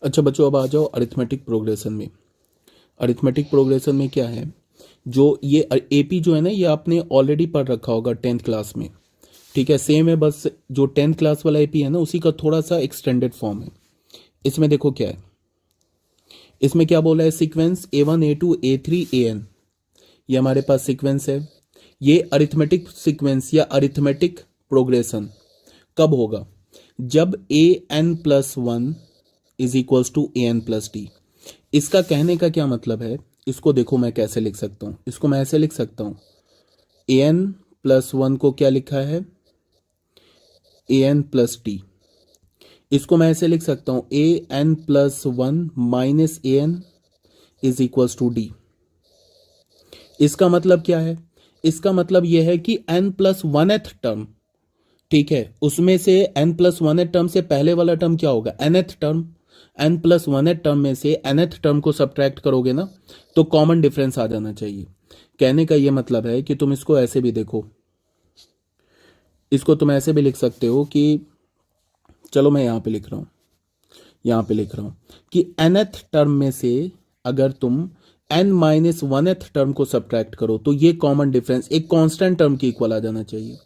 अच्छा बच्चों, अब आ जाओ अरिथमेटिक प्रोग्रेशन में। अरिथमेटिक प्रोग्रेशन में क्या है, जो ये एपी जो है ना, ये आपने ऑलरेडी पढ़ रखा होगा 10th क्लास में। ठीक है, सेम है, बस जो 10th क्लास वाला एपी है ना, उसी का थोड़ा सा एक्सटेंडेड फॉर्म है। इसमें देखो क्या है, इसमें क्या बोला है, sequence A1 A2 A3 AN, ये हमारे पास सीक्वेंस है। ये अरिथमेटिक सीक्वेंस या अरिथमेटिक प्रोग्रेशन कब होगा, जब AN+1 is equals to AN+D। इसका कहने का क्या मतलब है, इसको देखो मैं कैसे लिख सकता हूं, इसको मैं ऐसे लिख सकता हूं, AN+1 को क्या लिखा है, AN+D। इसको मैं ऐसे लिख सकता हूं, AN+1 minus AN is equals to D। इसका मतलब क्या है, इसका मतलब यह है कि n+1th टर्म, ठीक है, उसमें से n+1th टर्म से पहले वाला टर्म क्या होगा, nth टर्म। n+1th टर्म में से nth टर्म को सब्ट्रैक्ट करोगे ना, तो कॉमन डिफरेंस आ जाना चाहिए। कहने का यह मतलब है कि तुम इसको ऐसे भी देखो, इसको तुम ऐसे भी लिख सकते हो कि, चलो मैं यहां पे लिख रहा हूं, यहां पे लिख रहा हूं कि nth टर्म में से अगर तुम n-1th टर्म को सब्ट्रैक्ट करो तो ये कॉमन डिफरेंस एक कांस्टेंट टर्म के इक्वल आ जाना चाहिए।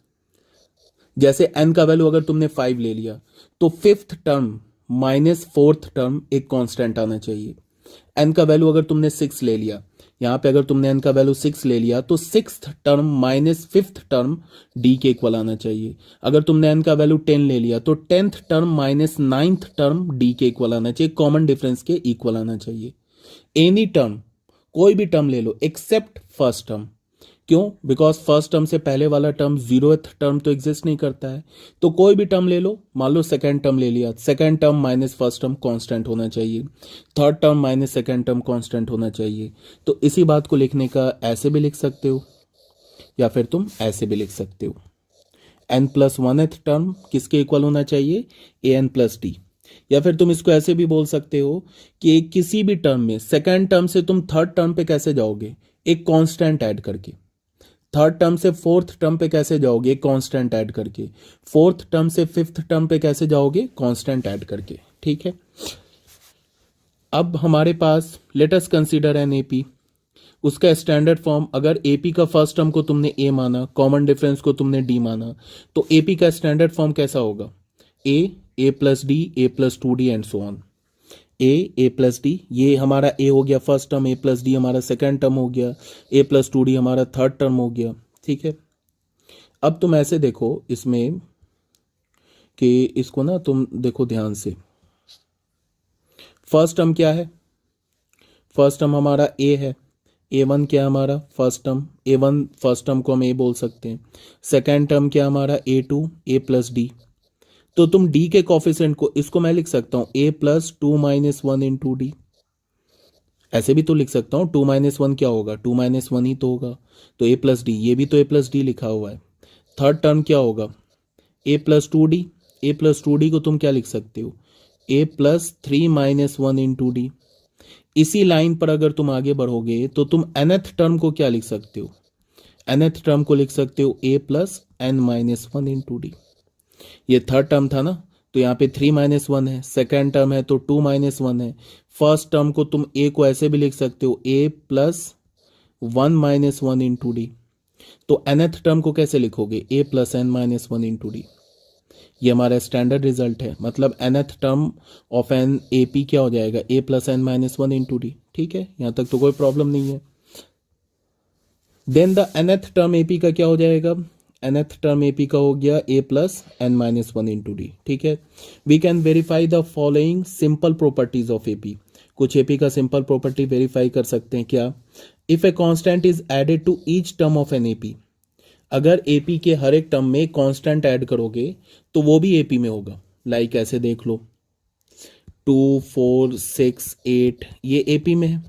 जैसे n का वैल्यू अगर तुमने 5 ले लिया, तो 5th term minus 4th term एक कांस्टेंट आना चाहिए। n का वैल्यू अगर तुमने 6 ले लिया, यहां पे अगर तुमने n का वैल्यू 6 ले लिया, तो 6th term minus 5th term d के इक्वल आना चाहिए। अगर तुमने n का वैल्यू 10 ले लिया, तो 10th term minus 9th term d के इक्वल आना चाहिए, कॉमन डिफरेंस के इक्वल आना चाहिए। एनी टर्म, कोई भी टर्म ले लो एक्सेप्ट फर्स्ट टर्म। क्यों, बिकॉज फर्स्ट टर्म से पहले वाला टर्म 0th टर्म तो एग्जिस्ट नहीं करता है। तो कोई भी टर्म ले लो, मान लो सेकेंड टर्म ले लिया, second term minus first term constant होना चाहिए, third term minus second term constant होना चाहिए। तो इसी बात को लिखने का ऐसे भी लिख सकते हो, या फिर तुम ऐसे भी लिख सकते हो, n+1th टर्म किसके इक्वल होना चाहिए, AN+D। या फिर तुम इसको ऐसे भी बोल सकते हो कि किसी भी टर्म में सेकेंड टर्म से तुम थर्ड टर्म पे कैसे जाओगे, एक कांस्टेंट ऐड करके। थर्ड टर्म से फोर्थ टर्म पे कैसे जाओगे, एक कांस्टेंट ऐड करके। फोर्थ टर्म से फिफ्थ टर्म पे कैसे जाओगे, कांस्टेंट ऐड करके। ठीक है, अब हमारे पास let us consider an AP. उसका स्टैंडर्ड फॉर्म, अगर एपी का फर्स्ट टर्म को तुमने ए माना, कॉमन डिफरेंस को तुमने डी माना, तो एपी का स्टैंडर्ड फॉर्म कैसा होगा, A+D A+2D and so on. A+D, ये हमारा A हो गया फर्स्ट टर्म, A+D हमारा सेकेंड टर्म हो गया, A+2D हमारा थर्ड टर्म हो गया। ठीक है, अब तुम ऐसे देखो इसमें कि इसको ना तुम देखो ध्यान से, फर्स्ट टर्म क्या है, फर्स्ट टर्म हमारा A है, A1 क्या हमारा first term, A1 first term को हम A बोल सकते हैं। सेकेंड टर्म क्या हमारा A2 A+D। तो तुम D के कॉफिशिएंट को, इसको मैं लिख सकता हूं A+2 - 1 इंटू D। ऐसे भी तो लिख सकता हूं, 2 - 1 क्या होगा, 2 - 1 ही तो होगा। तो A+D, ये भी तो A+D लिखा हुआ है। थर्ड टर्म क्या होगा, A+2D। A+2D को तुम क्या लिख सकते हो, A+3 - 1 इंटू D। इसी लाइन पर अगर तुम आगे बढ़ोगे तो तुम nth टर्म को क्या लिख सकते हो, nth टर्म को लिख सकते हो A+n - 1 इंटू D। ये थर्ड टर्म था ना, तो यहाँ पे 3 - 1 है, सेकेंड टर्म है तो 2 - 1 है। फर्स्ट टर्म को तुम A को ऐसे भी लिख सकते हो A+1 - 1 इंटू D। तो nth टर्म को कैसे लिखोगे, A+n - 1 इंटू D। ये हमारा स्टैंडर्ड रिजल्ट है, मतलब nth term of an AP क्या हो जाएगा, A+n - 1 इंटू D। ठीक है, यहां तक तो कोई प्रॉब्लम नहीं है। Then the nth term AP का क्या हो जाएगा, nth टर्म AP का हो गया A+n - 1 इंटू D। ठीक है, we can verify the following simple properties of AP। कुछ AP का सिंपल प्रॉपर्टी वेरीफाई कर सकते हैं क्या, if a constant is added to each term of an AP। अगर AP के हर एक टर्म में कांस्टेंट ऐड करोगे तो वो भी AP में होगा। लाइक ऐसे देख लो, 2 4 6 8 ये AP में है।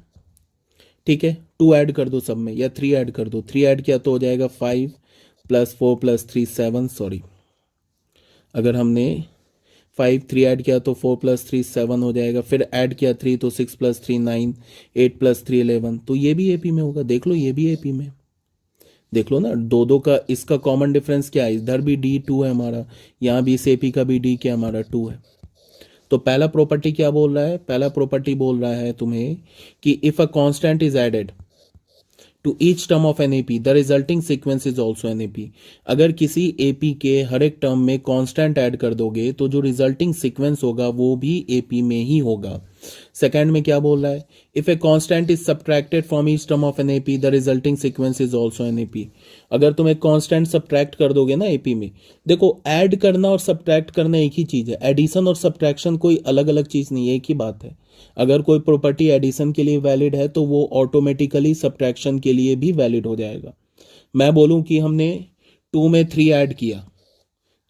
ठीक है, 2 ऐड कर दो सब में, या 3 ऐड कर दो, 3 ऐड किया तो हो जाएगा 5 + 4 + 3 7, सॉरी, अगर हमने 5 3 ऐड किया तो 4 + 3 7 हो जाएगा, फिर ऐड किया 3 तो 6 + 3 9, 8 + 3 11, तो ये भी AP में होगा। देख लो, ये भी AP में, देख लो ना, दो दो का इसका कॉमन डिफरेंस क्या है, इधर भी D 2 है हमारा, यहाँ भी इस AP का भी D क्या हमारा 2 है। तो पहला प्रॉपर्टी क्या बोल रहा है, पहला प्रॉपर्टी बोल रहा है तुम्हें कि if a constant is added to each term of an AP the resulting sequence is also an AP. अगर किसी एपी के हर एक टर्म में कांस्टेंट ऐड कर दोगे तो जो रिजल्टिंग सीक्वेंस होगा वो भी एपी में ही होगा। सेकंड में क्या बोल रहा है, if a constant is subtracted from each term of an AP the resulting sequence is also an AP. अगर तुम एक कांस्टेंट सब्ट्रैक्ट कर दोगे ना एपी में, देखो ऐड करना और सब्ट्रैक्ट करना एक ही चीज है, एडिशन और सब्ट्रैक्शन कोई अलग अलग चीज नहीं है, एक ही बात है। अगर कोई प्रॉपर्टी एडिशन के लिए वैलिड है तो वो ऑटोमेटिकली सब्ट्रैक्शन के लिए भी वैलिड हो जाएगा। मैं बोलूं कि हमने 2 में 3 ऐड किया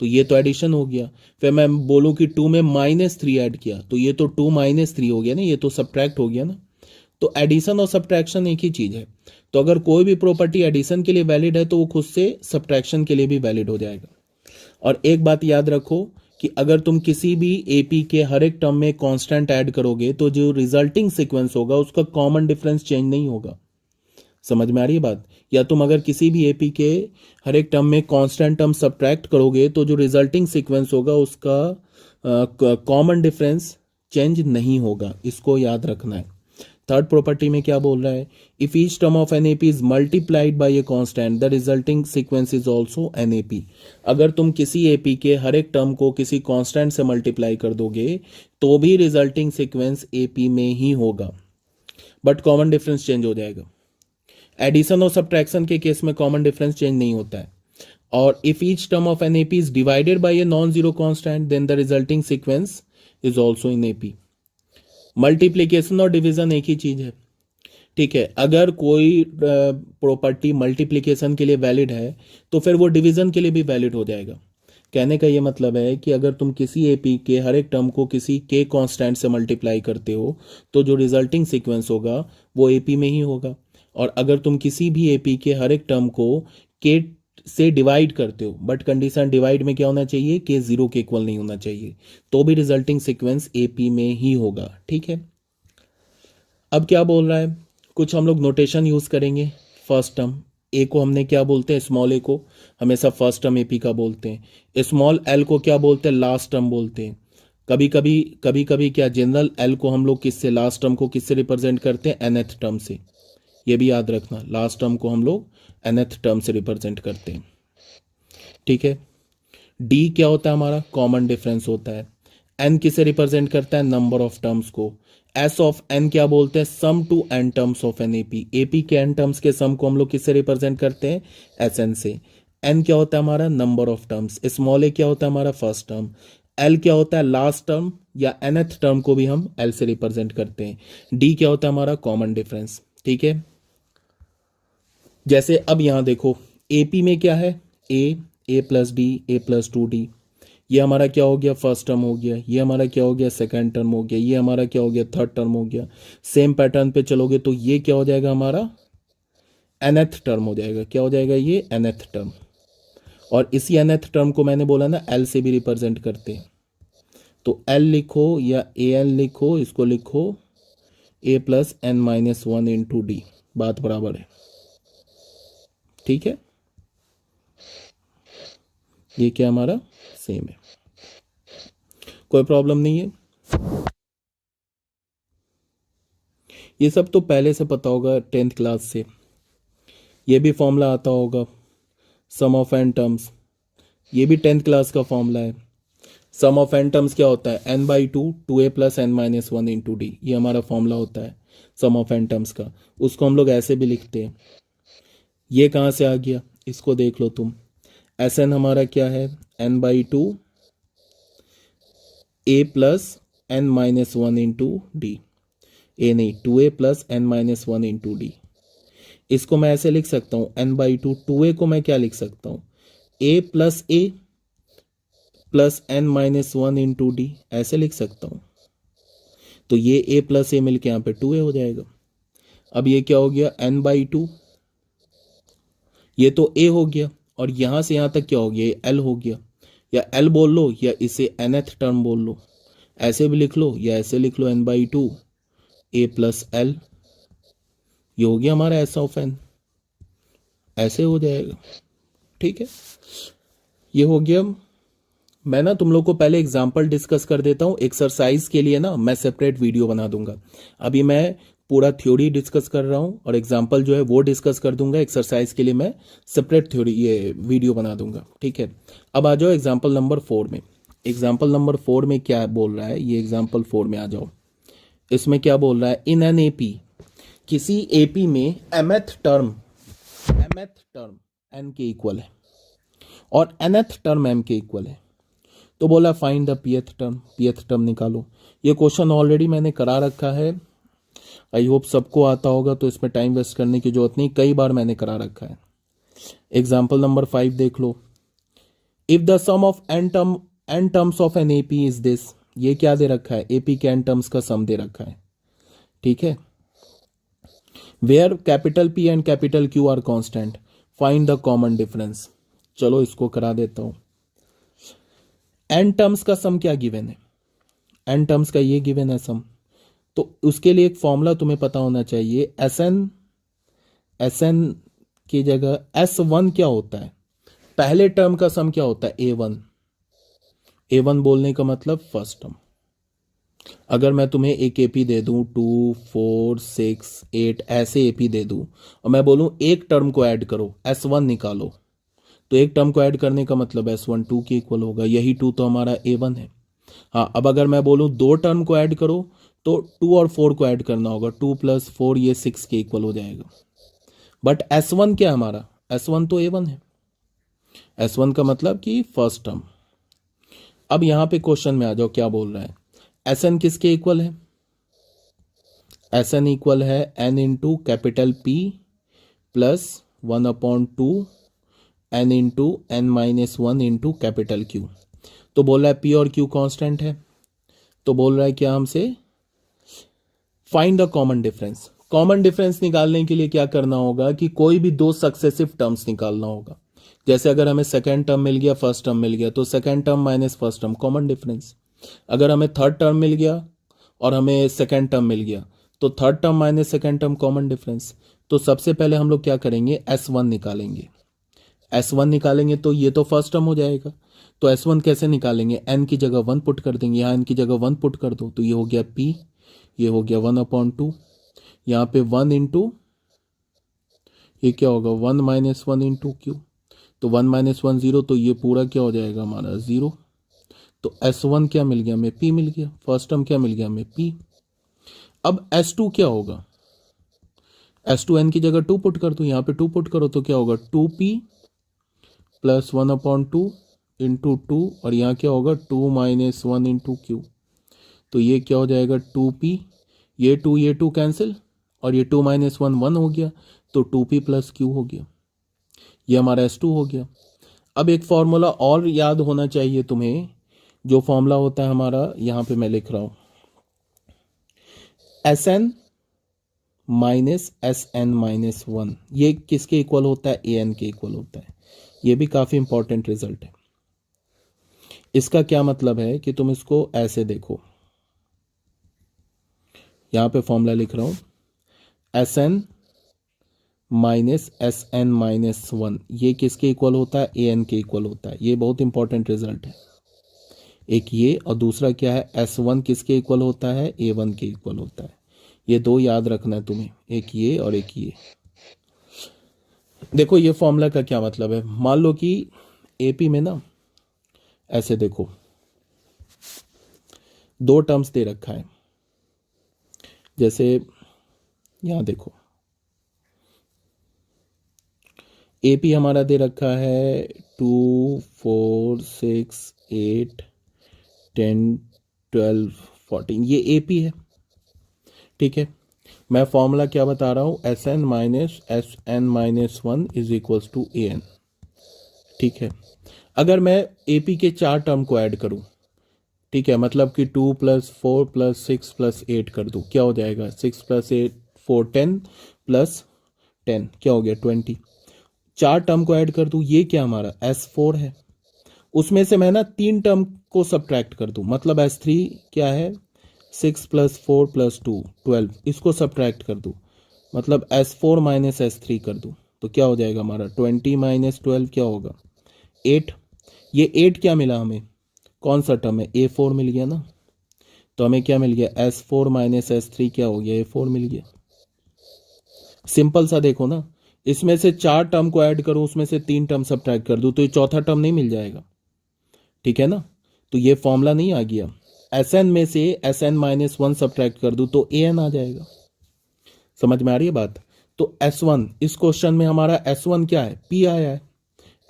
तो ये तो एडिशन हो गया, फिर मैं बोलूं कि 2 में -3 ऐड किया तो ये तो 2 - 3 हो गया ना, ये तो सब्ट्रैक्ट हो गया ना। तो एडिशन और सब्ट्रैक्शन एक ही चीज है। तो अगर कोई भी प्रॉपर्टी एडिशन के लिए वैलिड है तो वो खुद से सब्ट्रैक्शन के लिए भी वैलिड हो जाएगा। और एक बात याद रखो कि अगर तुम किसी भी एपी के हर एक टर्म में कांस्टेंट ऐड करोगे तो जो रिजल्टिंग सीक्वेंस होगा उसका कॉमन डिफरेंस चेंज नहीं होगा। समझ में आ रही है बात? या तुम अगर किसी भी एपी के हर एक टर्म में कांस्टेंट टर्म सब्ट्रैक्ट करोगे तो जो रिजल्टिंग सीक्वेंस होगा उसका कॉमन डिफरेंस चेंज नहीं होगा, इसको याद रखना है। थर्ड प्रॉपर्टी में क्या बोल रहा है, if each term of N AP is multiplied by a constant the resulting sequence is also an AP. अगर तुम किसी एपी के हर एक टर्म को किसी कांस्टेंट से मल्टीप्लाई कर दोगे तो भी रिजल्टिंग सीक्वेंस एपी में ही होगा, बट कॉमन डिफरेंस चेंज हो जाएगा। एडिशन और सब्ट्रैक्शन के केस में कॉमन डिफरेंस चेंज नहीं होता है। और if each term of N AP is divided by a non zero constant then the resulting sequence is also in AP. Multiplication और डिवीजन एक ही चीज है, ठीक है। अगर कोई प्रॉपर्टी मल्टीप्लीकेशन के लिए वैलिड है तो फिर वो डिवीजन के लिए भी वैलिड हो जाएगा। कहने का ये मतलब है कि अगर तुम किसी एपी के हर एक टर्म को किसी के कांस्टेंट से मल्टीप्लाई करते हो तो जो रिजल्टिंग सीक्वेंस होगा वो एपी में ही होगा। और अगर तुम किसी भी एपी के हर एक टर्म को के से डिवाइड करते हो, बट कंडीशन डिवाइड में क्या होना चाहिए, के 0 के इक्वल नहीं होना चाहिए, तो भी रिजल्टिंग सीक्वेंस एपी में ही होगा, ठीक है। अब क्या बोल रहा है, कुछ हम लोग नोटेशन यूज करेंगे। फर्स्ट टर्म ए को हमने क्या बोलते हैं, स्मॉल ए को हमेशा फर्स्ट टर्म एपी का बोलते हैं। स्मॉल एल को क्या बोलते हैं, लास्ट टर्म बोलते हैं। कभी कभी क्या जनरल एल को हम लोग किससे, लास्ट टर्म को किससे रिप्रेजेंट करते हैं, nth टर्म से। ये भी याद रखना, लास्ट टर्म को हम लोग nth टर्म से रिप्रेजेंट करते हैं, ठीक है। डी क्या होता है हमारा, कॉमन डिफरेंस होता है। एन किसे रिप्रेजेंट करता है, नंबर ऑफ टर्म्स को। एस ऑफ एन क्या बोलते हैं, sum to N terms of N AP. AP के एन टर्म्स के सम को हम लोग किससे रिप्रेजेंट करते हैं, एस एन से। एन क्या होता है हमारा, नंबर ऑफ टर्म्स। स्मॉल ए क्या होता है हमारा, फर्स्ट टर्म। एल क्या होता है, लास्ट टर्म या nth टर्म को भी हम एल से रिप्रेजेंट करते हैं। डी क्या होता है हमारा, कॉमन डिफरेंस, ठीक है। जैसे अब यहां देखो एपी में क्या है, ए प्लस डी, ए प्लस 2d। ये हमारा क्या हो गया, फर्स्ट टर्म हो गया। ये हमारा क्या हो गया, सेकंड टर्म हो गया। ये हमारा क्या हो गया, थर्ड टर्म हो गया। सेम पैटर्न पे चलोगे तो ये क्या हो जाएगा हमारा, nth टर्म हो जाएगा। क्या हो जाएगा, ये nth टर्म। और इसी nth टर्म को मैंने बोला ना एल से भी रिप्रेजेंट करते हैं, तो एल लिखो या ए एन लिखो, इसको लिखो a plus N minus 1 into D, बात बराबर है, ठीक है। ये क्या हमारा सेम है, कोई प्रॉब्लम नहीं है। ये सब तो पहले से पता होगा 10th क्लास से, ये भी फॉर्मूला आता होगा, सम ऑफ एन टर्म्स। ये भी 10th क्लास का फॉर्मूला है। सम ऑफ एन टर्म्स क्या होता है, n/2 2a plus n minus 1 into D. ये हमारा फॉर्मूला होता है सम ऑफ एन टर्म्स का। उसको हम लोग ऐसे भी लिखते हैं। ये कहाँ से आ गया, इसको देख लो तुम। एस एन हमारा क्या है, n/2 a plus n minus 1 into D. A नहीं, 2a plus n minus 1 into D. इसको मैं ऐसे लिख सकता हूँ n/2, 2a को मैं क्या लिख सकता हूँ, a plus a plus n minus 1 into D, ऐसे लिख सकता हूँ। तो ये a प्लस ए मिलके यहाँ पे 2a हो जाएगा। अब ये क्या हो गया, n/2, ये तो a हो गया और यहां से यहां तक क्या हो गया, ये l हो गया। या l बोल लो या इसे nth टर्म बोल लो, ऐसे भी लिख लो या ऐसे लिख लो, n/2 a प्लस l। ये हो गया हमारा एस ऑफ एन, ऐसे हो जाएगा, ठीक है। ये हो गया मैं ना तुम लोग को पहले एग्जाम्पल डिस्कस कर देता हूँ, एक्सरसाइज के लिए ना मैं सेपरेट वीडियो बना दूंगा। अभी मैं पूरा थ्योरी डिस्कस कर रहा हूँ और एग्जाम्पल जो है वो डिस्कस कर दूंगा। एक्सरसाइज के लिए मैं सेपरेट थ्योरी ये वीडियो बना दूंगा, ठीक है। अब आ जाओ एग्जाम्पल नंबर 4 में। एग्जाम्पल नंबर 4 में क्या बोल रहा है, ये एग्जाम्पल 4 में आ जाओ। इसमें क्या बोल रहा है, इन एन एपी, किसी एपी में mth टर्म n के इक्वल है और nth टर्म m के इक्वल है। तो बोला फाइंड द pth टर्म निकालो। ये क्वेश्चन ऑलरेडी मैंने करा रखा है, आई होप सबको आता होगा, तो इसमें टाइम वेस्ट करने की जरूरत नहीं, कई बार मैंने करा रखा है। एग्जाम्पल नंबर 5 देख लो। If the sum of n terms of N AP is this, ये क्या दे रखा है, एपी के n टर्म्स का सम दे रखा है, ठीक है। Where capital P and capital Q are constant, find the common difference. चलो इसको करा देता हूं। n टर्म्स का सम क्या गिवन है, n टर्म्स का ये गिवन है सम, तो उसके लिए एक फॉर्मूला तुम्हें पता होना चाहिए। एस एन की जगह S1 क्या होता है, पहले टर्म का सम क्या होता है, A1 बोलने का मतलब फर्स्ट टर्म। अगर मैं तुम्हें एक एपी दे दूं 2 4 6 8 ऐसे एपी दे दूं और मैं बोलूं एक टर्म को ऐड करो, S1 निकालो, तो एक टर्म को ऐड करने का मतलब S1 2 के इक्वल होगा, यही 2 तो हमारा A1 है। हाँ, अब अगर मैं बोलूं दो टर्म को ऐड करो तो 2 और 4 को ऐड करना होगा, 2 + 4 ये 6 के इक्वल हो जाएगा। बट S1 क्या है हमारा, S1 तो A1 है, S1 का मतलब कि फर्स्ट टर्म। अब यहां पे क्वेश्चन में आ जाओ, क्या बोल रहा है, Sn किसके इक्वल है, Sn इक्वल है n into capital P plus 1/2 n into n-1 into capital Q। तो बोल रहा है P और Q कांस्टेंट है, तो बोल रहा है क्या हमसे, find the common difference. Common difference निकालने के लिए क्या करना होगा कि कोई भी दो सक्सेसिव टर्म्स निकालना होगा। जैसे अगर हमें सेकेंड टर्म मिल गया, फर्स्ट टर्म मिल गया, तो second term minus first term common difference. अगर हमें थर्ड टर्म मिल गया और हमें सेकेंड टर्म मिल गया, तो third term minus second term common difference. तो सबसे पहले हम लोग क्या करेंगे, S1 निकालेंगे। S1 निकालेंगे तो ये तो फर्स्ट टर्म हो जाएगा, तो S1 कैसे निकालेंगे, n की जगह 1 पुट कर देंगे, यहाँ n की जगह 1 पुट कर दो, तो ये हो गया P, ये हो गया 1/2, यहाँ पे 1 इंटू ये क्या होगा 1 - 1 इंटू Q, तो 1 - 1 0, तो ये पूरा क्या हो जाएगा हमारा 0। तो S1 क्या मिल गया हमें, P मिल गया, फर्स्ट टर्म क्या मिल गया हमें, P। अब S2 क्या होगा, S2 n की जगह 2 पुट कर दो, यहाँ पे 2 पुट करो, तो क्या होगा 2P प्लस 1/2 इंटू 2, और यहाँ क्या होगा 2 - 1 इंटू Q, तो ये क्या हो जाएगा 2P, ये 2 कैंसिल, और ये 2 - 1 1 हो गया, तो 2P प्लस Q हो गया, ये हमारा S2 हो गया। अब एक फॉर्मूला और याद होना चाहिए तुम्हें, जो फॉर्मूला होता है हमारा, यहां पे मैं लिख रहा हूं, Sn माइनस Sn-1, ये किसके इक्वल होता है, An के इक्वल होता है। ये भी काफी इंपॉर्टेंट रिजल्ट है। इसका क्या मतलब है कि तुम इसको ऐसे देखो, यहां पे फॉर्मूला लिख रहा हूं, Sn माइनस Sn-1, ये किसके इक्वल होता है, An के इक्वल होता है। ये बहुत इंपॉर्टेंट रिजल्ट है, एक ये, और दूसरा क्या है, S1 किसके इक्वल होता है, A1 के इक्वल होता है। ये दो याद रखना है तुम्हें, एक ये और एक ये। देखो ये फॉर्मूला का क्या मतलब है, मान लो कि एपी में ना ऐसे देखो दो टर्म्स दे रखा है, जैसे यहां देखो एपी हमारा दे रखा है 2 4 6 8 10 12 14, ये एपी है, ठीक है। मैं फॉर्मूला क्या बता रहा हूं, Sn minus Sn-1 is equals to An, ठीक है। अगर मैं एपी के चार टर्म को ऐड करूं, ठीक है, मतलब कि 2 + 4 + 6 + 8 कर दूं, क्या हो जाएगा 6 + 8 4 10 + 10 क्या हो गया 20। चार टर्म को ऐड कर दूं, ये क्या हमारा S4 है, उसमें से मैं ना तीन टर्म को सब्ट्रैक्ट कर दूं, मतलब S3 क्या है 6 + 4 + 2 12, इसको सब्ट्रैक्ट कर दूं, मतलब S4 - S3 कर दूं, तो क्या हो जाएगा हमारा 20 - 12 क्या होगा 8। ये 8 क्या मिला हमें, कौन सा टर्म है, A4 मिल गया ना, तो हमें क्या मिल गया, S4 माइनस S3 क्या हो गया, A4 मिल गया। सिंपल सा देखो ना, इसमें से 4 टर्म को ऐड करूं, उसमें से 3 टर्म सब्ट्रैक्ट कर दूं, तो ये चौथा टर्म नहीं मिल जाएगा, ठीक है ना। तो ये फॉर्मूला नहीं आ गया। Sn में से Sn माइनस 1 सब्ट्रैक्ट कर दूं तो An आ जाएगा। समझ में आ रही है बात। तो S1 इस क्वेश्चन में हमारा S1 क्या है, P आया है।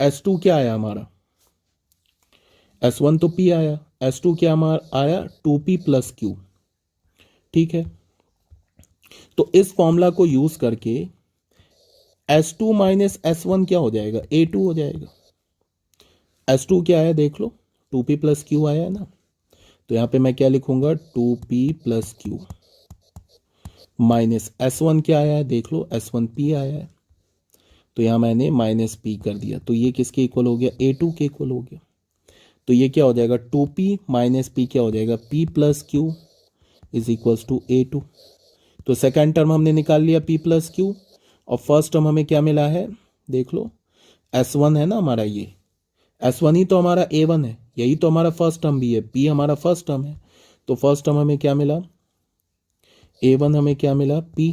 S2 क्या आया हमारा, S1 तो P आया, S2 क्या हमारा आया 2P प्लस Q, ठीक है। तो इस फॉर्मूला को यूज करके S2 माइनस S1 क्या हो जाएगा, A2 हो जाएगा। S2 क्या है देख लो, 2P प्लस Q आया है ना, तो यहां पे मैं क्या लिखूंगा, 2P plus Q minus S1 क्या आया है देख लो, S1P आया है, तो यहां मैंने माइनस P कर दिया, तो ये किसके इक्वल हो गया, A2 के इक्वल हो गया। तो ये क्या हो जाएगा, 2P माइनस P क्या हो जाएगा, P plus Q is equals to A2। तो सेकेंड टर्म हमने निकाल लिया P प्लस Q, और फर्स्ट टर्म हमें क्या मिला है देख लो, S1 है ना हमारा, ये S1 ही तो हमारा A1 है, यही तो हमारा फर्स्ट टर्म भी है, P हमारा फर्स्ट टर्म है। तो फर्स्ट टर्म हमें क्या मिला, A1 हमें क्या मिला P,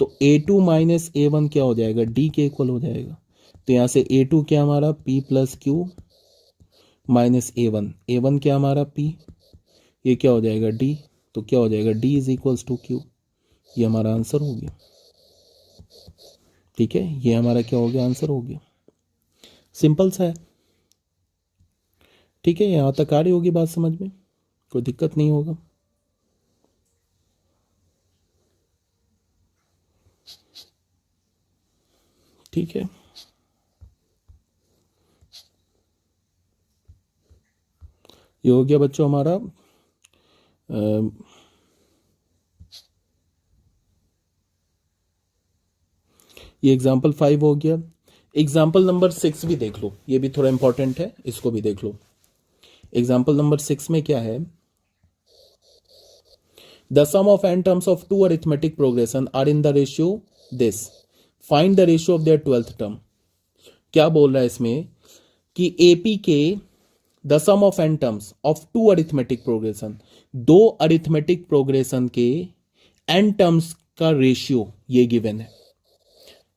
तो A2 माइनस A1 क्या हो जाएगा, D के इक्वल हो जाएगा। तो यहां से A2 क्या हमारा P plus Q minus A1 क्या हमारा P, ये क्या हो जाएगा D, तो क्या हो जाएगा D is equals to Q। ये हमारा आंसर हो गया, ठीक है, ये हमारा क्या हो गया, आंसर हो गया। सिंपल सा है, ठीक है। यहां तक आ रही होगी बात समझ में, कोई दिक्कत नहीं होगा। ठीक है, ये हो गया बच्चों हमारा ये एग्जाम्पल 5 हो गया। एग्जाम्पल नंबर 6 भी देख लो, ये भी थोड़ा इंपॉर्टेंट है, इसको भी देख लो। एग्जाम्पल नंबर 6 में क्या है, the sum of n terms of two arithmetic progression are in the ratio this, find the ratio of their 12th term. क्या बोल रहा है इसमें कि एपी के the sum of n terms of two arithmetic progression, दो arithmetic progression के n terms का रेशियो ये गिवन है।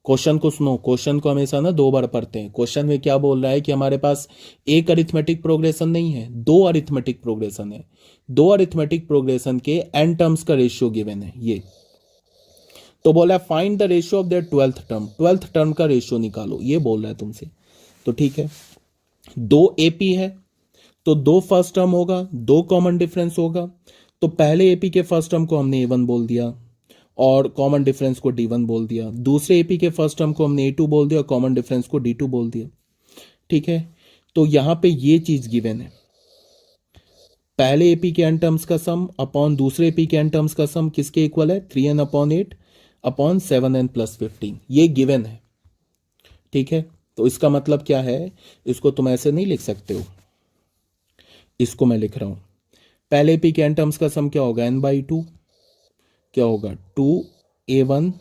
क्वेश्चन को सुनो, क्वेश्चन को हमेशा ना 2 बार पढ़ते हैं। क्वेश्चन में क्या बोल रहा है कि हमारे पास एक अरिथमेटिक प्रोग्रेशन नहीं है, 2 अरिथमेटिक प्रोग्रेशन है। 2 अरिथमेटिक प्रोग्रेशन के n टर्म्स का रेशियो गिवन है ये। तो बोला है find the ratio of their 12th term, 12th term का रेशियो निकालो, ये बोल रहा है तुमसे। तो ठीक है, 2 AP है तो 2 फर्स्ट टर्म होगा, 2 कॉमन डिफरेंस होगा। तो पहले AP के फर्स्ट टर्म को हमने A1 बोल दिया और कॉमन डिफरेंस को D1 बोल दिया। दूसरे AP के फर्स्ट टर्म को हमने A2 बोल दिया और कॉमन डिफरेंस को D2 बोल दिया, ठीक है। तो यहां पे ये चीज गिवन है, पहले AP के n टर्म्स का सम अपॉन दूसरे AP के n टर्म्स का सम किसके इक्वल है, 3n upon 8 upon 7n plus 15, ये गिवन है, ठीक है। तो इसका मतलब क्या है, इसको तुम ऐसे नहीं लिख सकते हो, इसको मैं लिख रहा हूं, पहले AP के n टर्म्स का सम क्या होगा, n/2 क्या होगा 2A1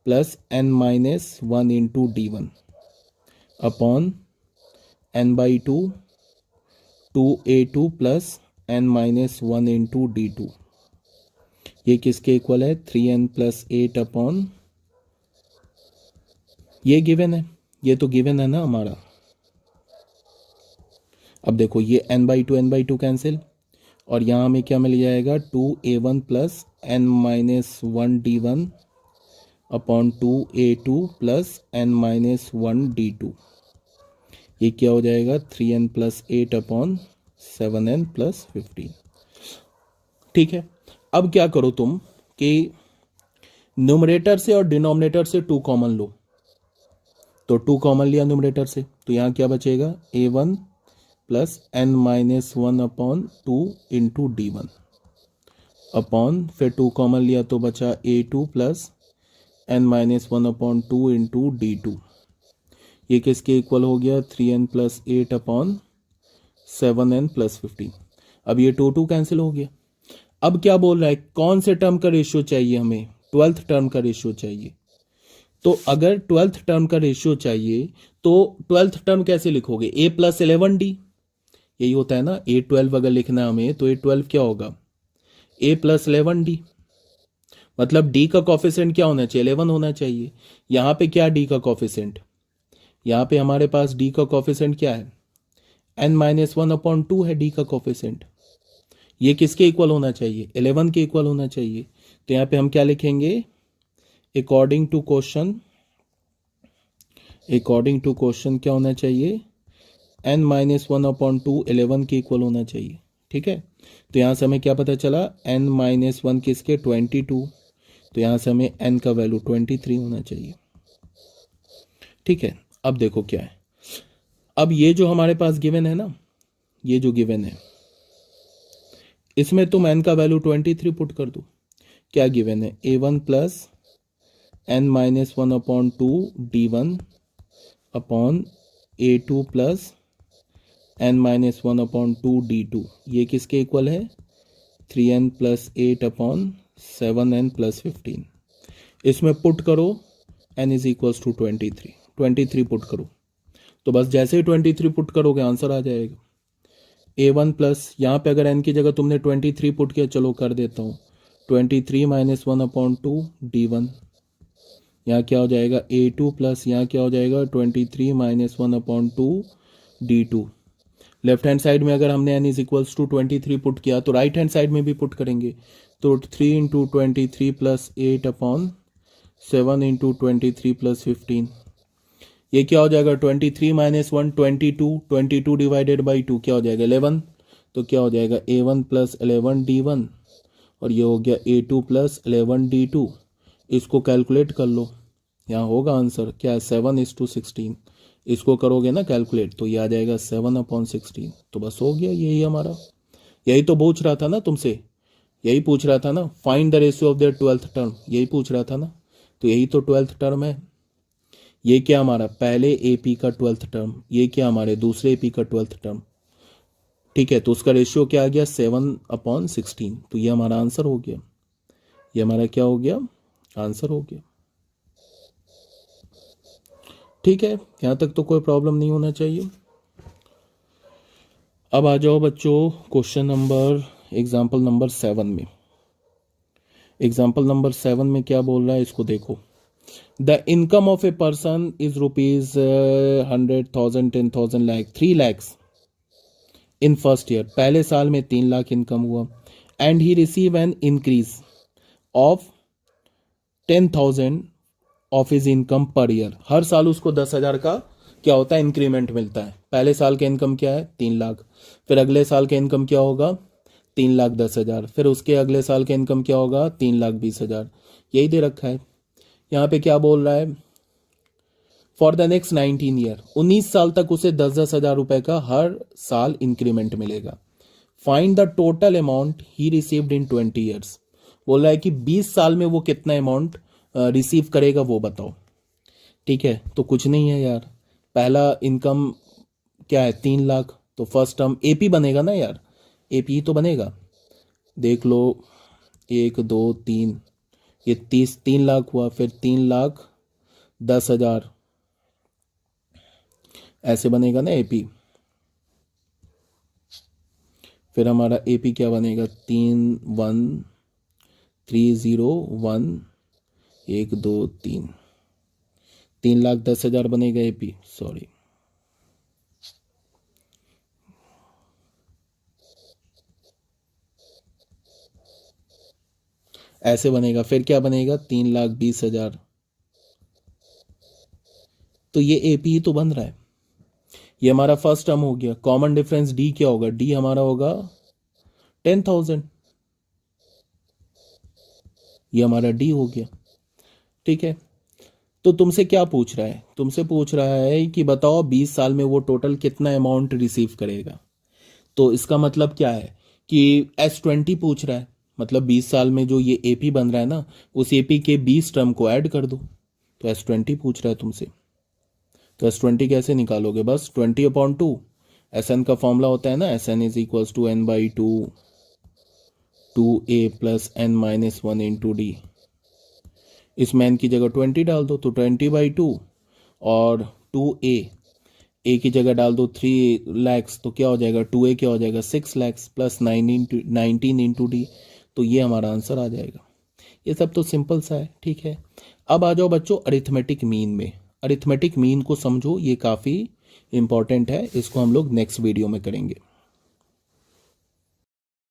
plus n minus 1 into D1 upon n/2 2A2 plus n minus 1 into D2, ये किसके इक्वल है, 3n प्लस 8 अपॉन, ये गिवन है, ये तो गिवन है ना हमारा। अब देखो ये n/2 कैंसिल, और यहां हमें क्या मिल जाएगा, 2A1 plus n minus 1 D1 upon 2A2 plus n minus 1 D2, ये क्या हो जाएगा, 3n plus 8 upon 7n plus 15, ठीक है। अब क्या करो तुम कि न्यूमरेटर से और डिनोमिनेटर से 2 कॉमन लो, तो 2 कॉमन लिया न्यूमरेटर से, तो यहां क्या बचेगा, A1 plus n minus 1 upon 2 into D1 upon, फिर 2 कॉमन लिया तो बचा A2 plus n minus 1 upon 2 into D2, ये किसके इक्वल हो गया, 3n plus 8 upon 7n plus 15। अब ये 2 कैंसिल हो गया। अब क्या बोल रहा है, कौन से टर्म का रेशियो चाहिए हमें, 12th टर्म का रेशियो चाहिए। तो अगर 12th टर्म का रेशियो चाहिए तो 12th टर्म कैसे लिखोगे, A प्लस 11D, यही होता है ना, A12 अगर लिखना है हमें तो A12 क्या होगा, A+11D। मतलब D का कॉफिशेंट क्या होना चाहिए, 11 होना चाहिए। यहाँ पे क्या D का कॉफिशेंट, यहाँ पे हमारे पास D का कॉफिशेंट क्या है, n-1/2 है D का कॉफिशेंट। ये किसके इक्वल होना चाहिए, 11 के इक्वल होना चाहिए। तो यहाँ पे हम क्या लिखेंगे, अकॉर्डिंग टू क्वेश्चन क्या होना चाहिए, n-1/2 11 के इक्वल होना चाहिए। ठीक है, तो यहाँ से हमें क्या पता चला, n-1 किसके, 22। तो यहाँ से हमें n का वैल्यू 23 होना चाहिए। ठीक है, अब देखो क्या है, अब ये जो हमारे पास गिवन है ना, ये जो गिवन है इसमें तुम n का वैल्यू 23 पुट कर दो। क्या गिवन है, A1 plus n-1/2 D1 upon A2 plus n-1/2 D2, ये किसके इक्वल है, 3n plus 8 upon 7n plus 15। इसमें पुट करो n is equals to 23 put करो। तो बस जैसे ही 23 पुट करोगे आंसर आ जाएगा। A1 प्लस, यहाँ पे अगर n की जगह तुमने 23 पुट किया, चलो कर देता हूँ, 23 माइनस 1/2 D1, यहाँ क्या हो जाएगा A2 प्लस, यहाँ क्या हो जाएगा 23 minus 1/2 D2। Left hand side में अगर हमने n is equals to 23 put किया तो राइट हैंड साइड में भी पुट करेंगे, तो 3 into 23 plus 8 upon 7 into 23 plus 15। ये क्या हो जाएगा, 23 माइनस 1 22 डिवाइडेड बाई 2 क्या हो जाएगा 11। तो क्या हो जाएगा A1 प्लस 11 D1 और ये हो गया A2 प्लस 11 D2। इसको कैलकुलेट कर लो, यहाँ होगा आंसर क्या है 7:16। इसको करोगे ना कैलकुलेट तो ये आ जाएगा 7/16। तो बस हो गया, यही हमारा, यही तो पूछ रहा था ना तुमसे, यही पूछ रहा था ना, find the ratio of their 12th term, यही पूछ रहा था ना। तो यही तो 12th टर्म है, ये क्या हमारा पहले AP का 12th टर्म, ये क्या हमारे दूसरे AP का 12th टर्म। ठीक है, तो उसका रेशियो क्या आ गया 7/16। तो ये हमारा आंसर हो गया, ये हमारा क्या हो गया, आंसर हो गया। ठीक है, यहाँ तक तो कोई प्रॉब्लम नहीं होना चाहिए। अब आ जाओ बच्चों क्वेश्चन नंबर, एग्जाम्पल नंबर 7 में। एग्जाम्पल नंबर 7 में क्या बोल रहा है इसको देखो। The income of a person is rupees 100,000 10,000 lakh 3 lakhs इन फर्स्ट ईयर, पहले साल में 3 लाख इनकम हुआ। And he receive an increase of 10,000 ऑफ हिज इनकम पर ईयर, हर साल उसको 10,000 का क्या होता है इंक्रीमेंट मिलता है। पहले साल का इनकम क्या है 3 लाख, फिर अगले साल का इनकम क्या होगा 3,10,000, फिर उसके अगले साल का इनकम क्या होगा 3,20,000, यही दे रखा है। यहाँ पे क्या बोल रहा है, फॉर द नेक्स्ट 19 ईयर, 19 साल तक उसे 10,000 रुपए का हर साल इंक्रीमेंट मिलेगा। Find the total amount he received in 20 years, बोल रहा है कि 20 साल में वो कितना अमाउंट रिसीव करेगा वो बताओ। ठीक है, तो कुछ नहीं है यार, पहला इनकम क्या है 3 लाख, तो फर्स्ट टर्म AP बनेगा ना यार, AP ही तो बनेगा। देख लो 1 2 3, ये 3 लाख हुआ, फिर 3,10,000 ऐसे बनेगा ना AP। फिर हमारा AP क्या बनेगा 3,1,3,0,1 1 2 3, 3,10,000 बनेगा AP, सॉरी। ऐसे बनेगा, फिर क्या बनेगा 3,20,000। तो ये AP ही तो बन रहा है, ये हमारा फर्स्ट टर्म हो गया। कॉमन डिफरेंस D क्या होगा, D हमारा होगा 10,000, ये हमारा D हो गया। ठीक है, तो तुमसे क्या पूछ रहा है, तुमसे पूछ रहा है कि बताओ 20 साल में वो टोटल कितना अमाउंट रिसीव करेगा। तो इसका मतलब क्या है कि S20 पूछ रहा है, मतलब 20 साल में जो ये AP बन रहा है ना, उस AP के 20 टर्म को ऐड कर दो। तो S20 पूछ रहा है तुमसे, तो S20 कैसे निकालोगे, बस 20/2, SN का फॉर्मूला होता है ना, SN is equals to n/2 2a plus n-1 into D। इसमें n की जगह 20 डाल दो, तो 20/2 और 2a, ए की जगह डाल दो 3 लाख, तो क्या हो जाएगा 2a क्या हो जाएगा 6 लाख प्लस 19 इंटू डी, तो ये हमारा आंसर आ जाएगा। ये सब तो सिंपल सा है, ठीक है। अब आ जाओ बच्चों अरिथमेटिक मीन में। अरिथमेटिक मीन को समझो, ये काफ़ी इंपॉर्टेंट है, इसको हम लोग नेक्स्ट वीडियो में करेंगे।